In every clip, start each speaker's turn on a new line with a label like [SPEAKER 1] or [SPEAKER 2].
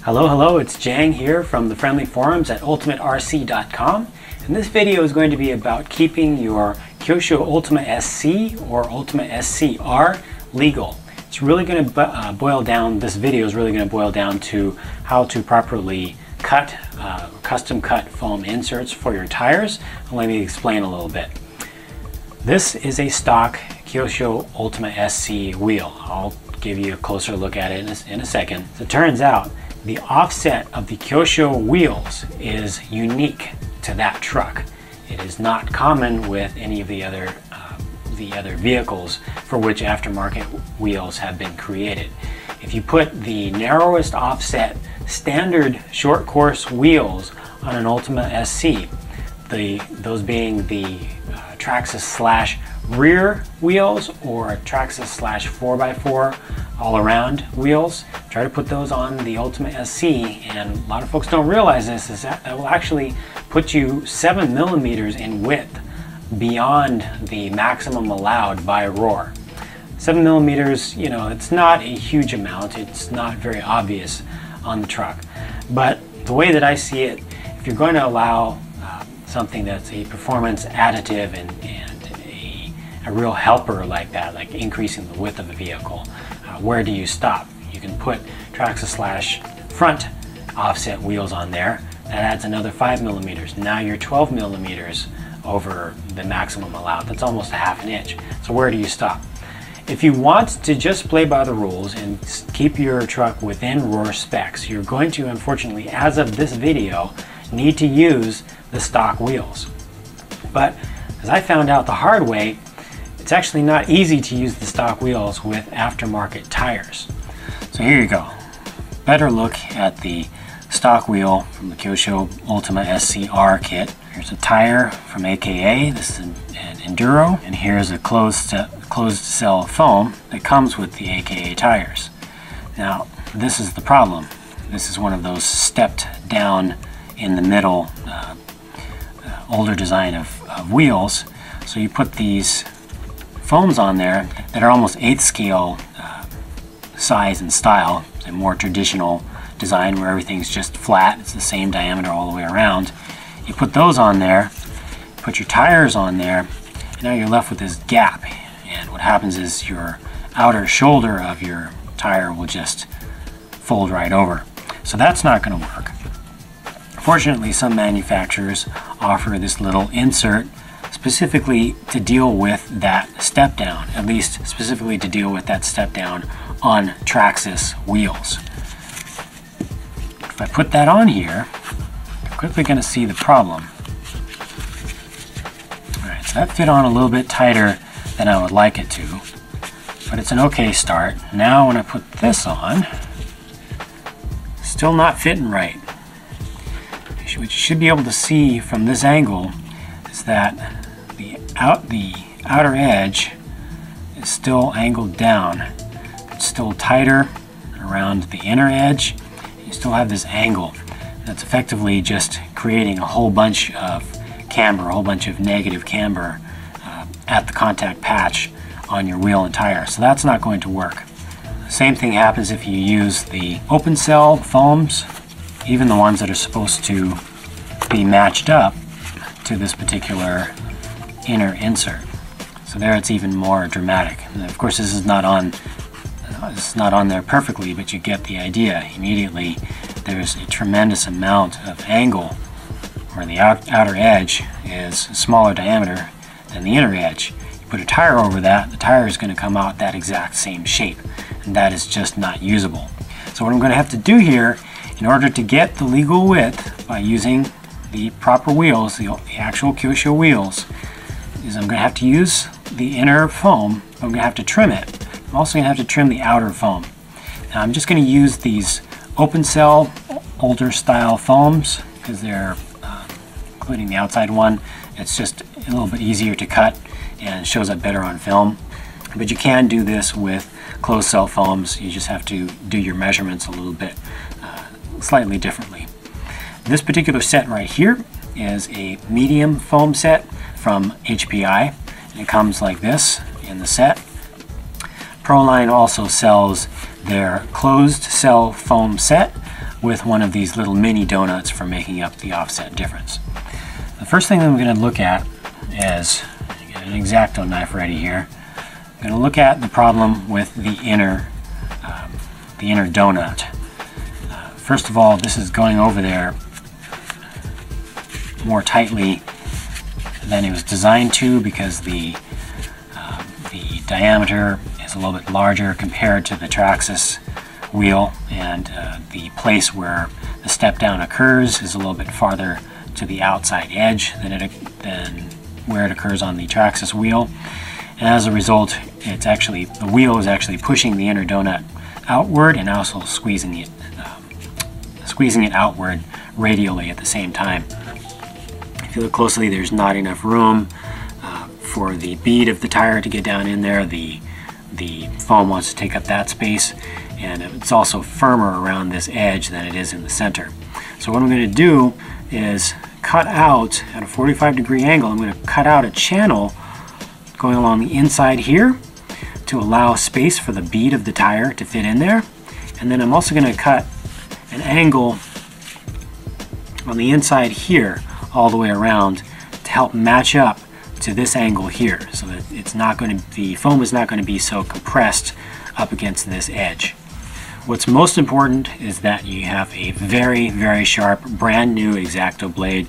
[SPEAKER 1] Hello, it's Jang here from the friendly forums at ultimaterc.com, and this video is going to be about keeping your Kyosho Ultima SC or Ultima SC ROAR legal. It's really going to this video is really going to boil down to how to properly cut, custom cut foam inserts for your tires. Let me explain a little bit. This is a stock Kyosho Ultima SC wheel. I'll give you a closer look at it in a second. As it turns out, the offset of the Kyosho wheels is unique to that truck. It is not common with any of the other vehicles for which aftermarket wheels have been created. If you put the narrowest offset standard short course wheels on an Ultima SC, those being the Traxxas / rear wheels or Traxxas / 4x4 all-around wheels, try to put those on the Ultima SC, and a lot of folks don't realize this, is that will actually put you 7 millimeters in width beyond the maximum allowed by ROAR. 7 millimeters, you know, it's not a huge amount, it's not very obvious on the truck, but the way that I see it, if you're going to allow something that's a performance additive and a real helper like that, like increasing the width of a vehicle, where do you stop? You can put Traxxas / front offset wheels on there. That adds another 5 millimeters. Now you're 12 millimeters over the maximum allowed. That's almost a ½ inch. So where do you stop? If you want to just play by the rules and keep your truck within ROAR specs, you're going to, unfortunately, as of this video, need to use the stock wheels. But as I found out the hard way, it's actually not easy to use the stock wheels with aftermarket tires. So here you go. Better look at the stock wheel from the Kyosho Ultima SC ROAR kit. Here's a tire from AKA. This is an Enduro, and here's a closed cell foam that comes with the AKA tires. Now, this is the problem. This is one of those stepped down in the middle older design of wheels. So you put these foams on there that are almost 8th scale size and style, a more traditional design where everything's just flat, it's the same diameter all the way around. You put those on there, put your tires on there, and now you're left with this gap, and what happens is your outer shoulder of your tire will just fold right over. So that's not going to work. Fortunately, some manufacturers offer this little insert specifically to deal with that step down, at least specifically to deal with that step down on Traxxas wheels. If I put that on here, you're quickly going to see the problem. Alright, so that fit on a little bit tighter than I would like it to, but it's an okay start. Now when I put this on, still not fitting right. What you should be able to see from this angle is that the outer edge is still angled down. It's still tighter around the inner edge. You still have this angle that's effectively just creating a whole bunch of camber, a whole bunch of negative camber at the contact patch on your wheel and tire. So that's not going to work. Same thing happens if you use the open cell foams, even the ones that are supposed to be matched up to this particular inner insert. So there it's even more dramatic. And of course this is not on there perfectly, but you get the idea. Immediately there's a tremendous amount of angle where the outer edge is a smaller diameter than the inner edge. You put a tire over that, the tire is going to come out that exact same shape, and that is just not usable. So what I'm going to have to do here, in order to get the legal width by using the proper wheels, the actual Kyosho wheels, is I'm going to have to use the inner foam, but I'm going to have to trim it. I'm also going to have to trim the outer foam. Now I'm just going to use these open cell, older style foams, because they're, including the outside one, it's just a little bit easier to cut and shows up better on film. But you can do this with closed cell foams. You just have to do your measurements a little bit slightly differently. This particular set right here is a medium foam set from HPI, and it comes like this in the set. Proline also sells their closed cell foam set, with one of these little mini donuts for making up the offset difference. The first thing that I'm going to look at is, get an X-Acto knife ready here. I'm going to look at the problem with the inner donut. First of all, this is going over there more tightly than it was designed to, because the diameter is a little bit larger compared to the Traxxas wheel, and the place where the step down occurs is a little bit farther to the outside edge than where it occurs on the Traxxas wheel, and as a result, the wheel is actually pushing the inner donut outward and also squeezing it outward radially at the same time. If you look closely, there's not enough room for the bead of the tire to get down in there. The foam wants to take up that space, and it's also firmer around this edge than it is in the center. So what I'm going to do is cut out at a 45-degree angle. I'm going to cut out a channel going along the inside here to allow space for the bead of the tire to fit in there, and then I'm also going to cut an angle on the inside here all the way around to help match up to this angle here, so that the foam is not going to be so compressed up against this edge. What's most important is that you have a very, very sharp, brand new X-Acto blade.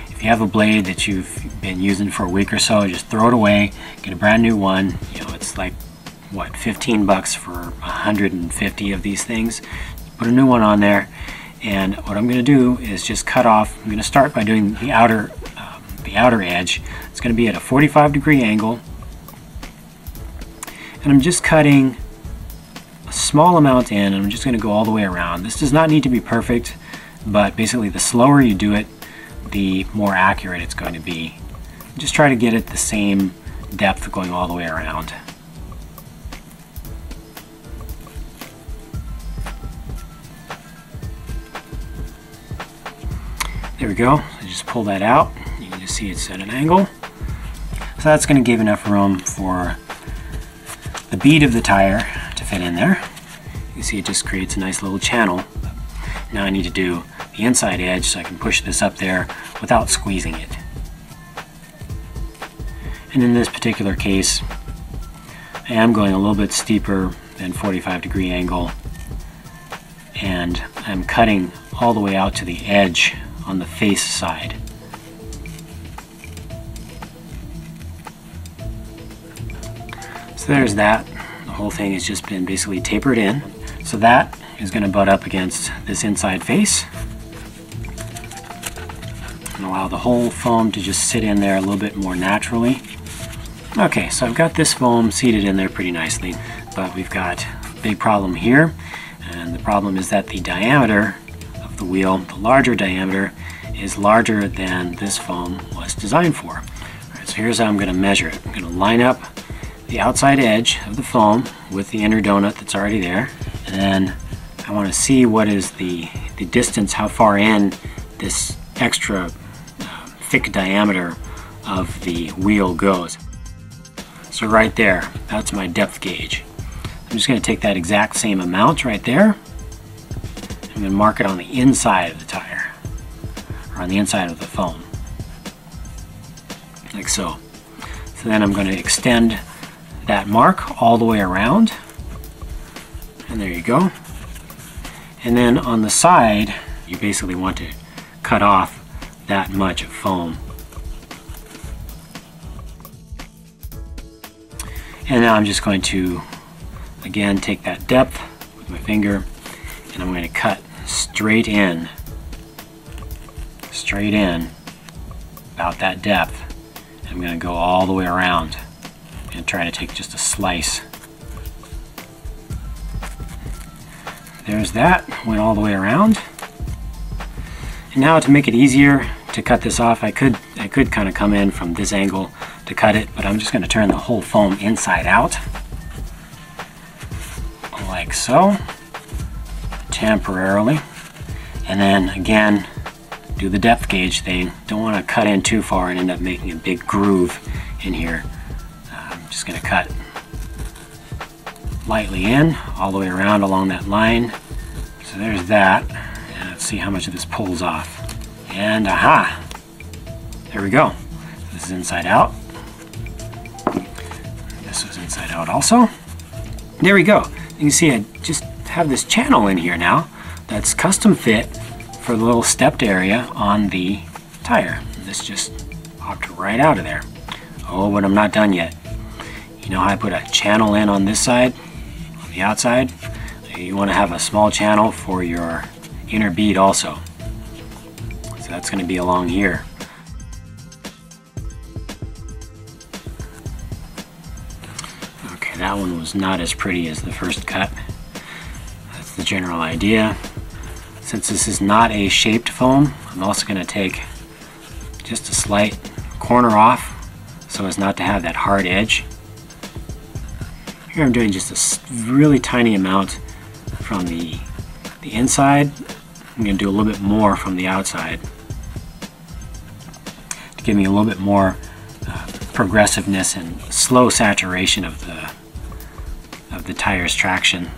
[SPEAKER 1] If you have a blade that you've been using for a week or so, just throw it away, get a brand new one. You know, it's like, what, 15 bucks for 150 of these things. Put a new one on there, and what I'm going to do is just cut off. I'm going to start by doing the outer edge. It's going to be at a 45-degree angle, and I'm just cutting a small amount in, and I'm just going to go all the way around. This does not need to be perfect, but basically the slower you do it, the more accurate it's going to be. Just try to get it the same depth going all the way around. There we go. So just pull that out. You can just see it's at an angle. So that's going to give enough room for the bead of the tire to fit in there. You can see it just creates a nice little channel. Now I need to do the inside edge so I can push this up there without squeezing it. And in this particular case, I am going a little bit steeper than 45-degree angle, and I'm cutting all the way out to the edge on the face side. So there's that. The whole thing has just been basically tapered in. So that is going to butt up against this inside face and allow the whole foam to just sit in there a little bit more naturally. Okay, so I've got this foam seated in there pretty nicely, but we've got a big problem here, and the problem is that the diameter of the wheel, the larger diameter, is larger than this foam was designed for. Alright, so here's how I'm going to measure it. I'm going to line up the outside edge of the foam with the inner donut that's already there, and then I want to see what is the distance, how far in this extra thick diameter of the wheel goes. So right there, that's my depth gauge. I'm just going to take that exact same amount right there. I'm going to mark it on the inside of the tire, or on the inside of the foam, like so. So then I'm going to extend that mark all the way around, and there you go. And then on the side, you basically want to cut off that much of foam. And now I'm just going to again take that depth with my finger, and I'm going to cut straight in about that depth. I'm going to go all the way around and try to take just a slice. There's that, went all the way around. And now to make it easier to cut this off, I could kind of come in from this angle to cut it, but I'm just going to turn the whole foam inside out, like so, temporarily. And then again, do the depth gauge thing. Don't want to cut in too far and end up making a big groove in here. I'm just going to cut lightly in all the way around along that line. So there's that. And let's see how much of this pulls off. And aha! There we go. This is inside out. This is inside out also. There we go. You can see I just have this channel in here now that's custom fit for the little stepped area on the tire. This just popped right out of there. Oh, but I'm not done yet. You know how I put a channel in on this side, on the outside? You want to have a small channel for your inner bead also. So that's going to be along here. Okay, that one was not as pretty as the first cut. That's the general idea. Since this is not a shaped foam, I'm also going to take just a slight corner off so as not to have that hard edge. Here I'm doing just a really tiny amount from the inside. I'm going to do a little bit more from the outside to give me a little bit more progressiveness and slow saturation of the tire's traction,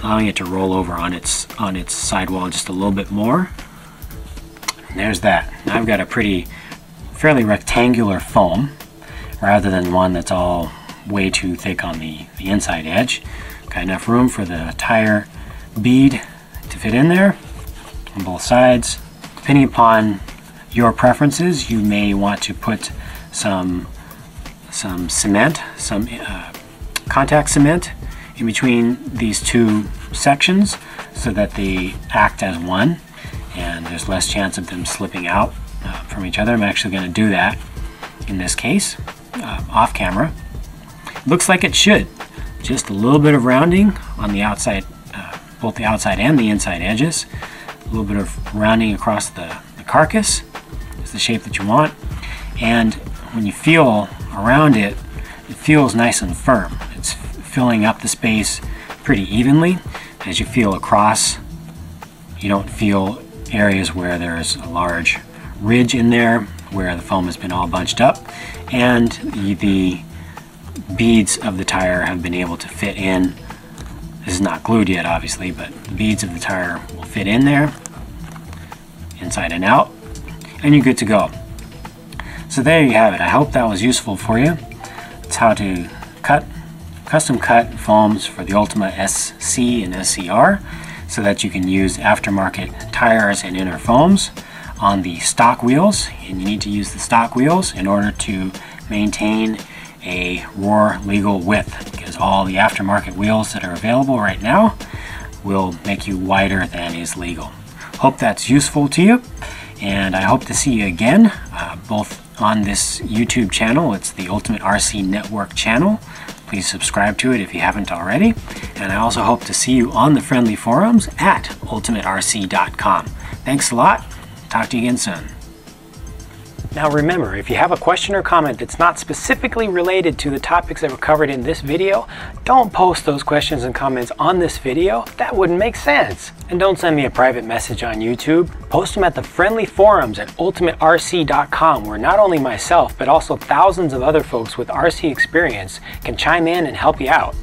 [SPEAKER 1] allowing it to roll over on its sidewall just a little bit more. And there's that. Now I've got a fairly rectangular foam rather than one that's all way too thick on the inside edge. Got enough room for the tire bead to fit in there on both sides. Depending upon your preferences, you may want to put some cement, some contact cement in between these two sections so that they act as one and there's less chance of them slipping out from each other. I'm actually going to do that in this case off camera. Looks like it should. Just a little bit of rounding on the outside, both the outside and the inside edges. A little bit of rounding across the carcass is the shape that you want. And when you feel around it, it feels nice and firm. It's filling up the space pretty evenly. As you feel across, you don't feel areas where there's a large ridge in there where the foam has been all bunched up, and the beads of the tire have been able to fit in. This is not glued yet, obviously, but the beads of the tire will fit in there, inside and out, and you're good to go. So there you have it. I hope that was useful for you. It's how to custom cut foams for the Ultima SC and SCR so that you can use aftermarket tires and inner foams on the stock wheels. And you need to use the stock wheels in order to maintain a ROAR legal width, because all the aftermarket wheels that are available right now will make you wider than is legal. Hope that's useful to you, and I hope to see you again, both on this YouTube channel. It's the Ultimate RC Network channel. Please subscribe to it if you haven't already. And I also hope to see you on the friendly forums at ultimaterc.com. Thanks a lot. Talk to you again soon. Now remember, if you have a question or comment that's not specifically related to the topics that were covered in this video, don't post those questions and comments on this video. That wouldn't make sense. And don't send me a private message on YouTube. Post them at the friendly forums at ultimaterc.com, where not only myself, but also thousands of other folks with RC experience can chime in and help you out.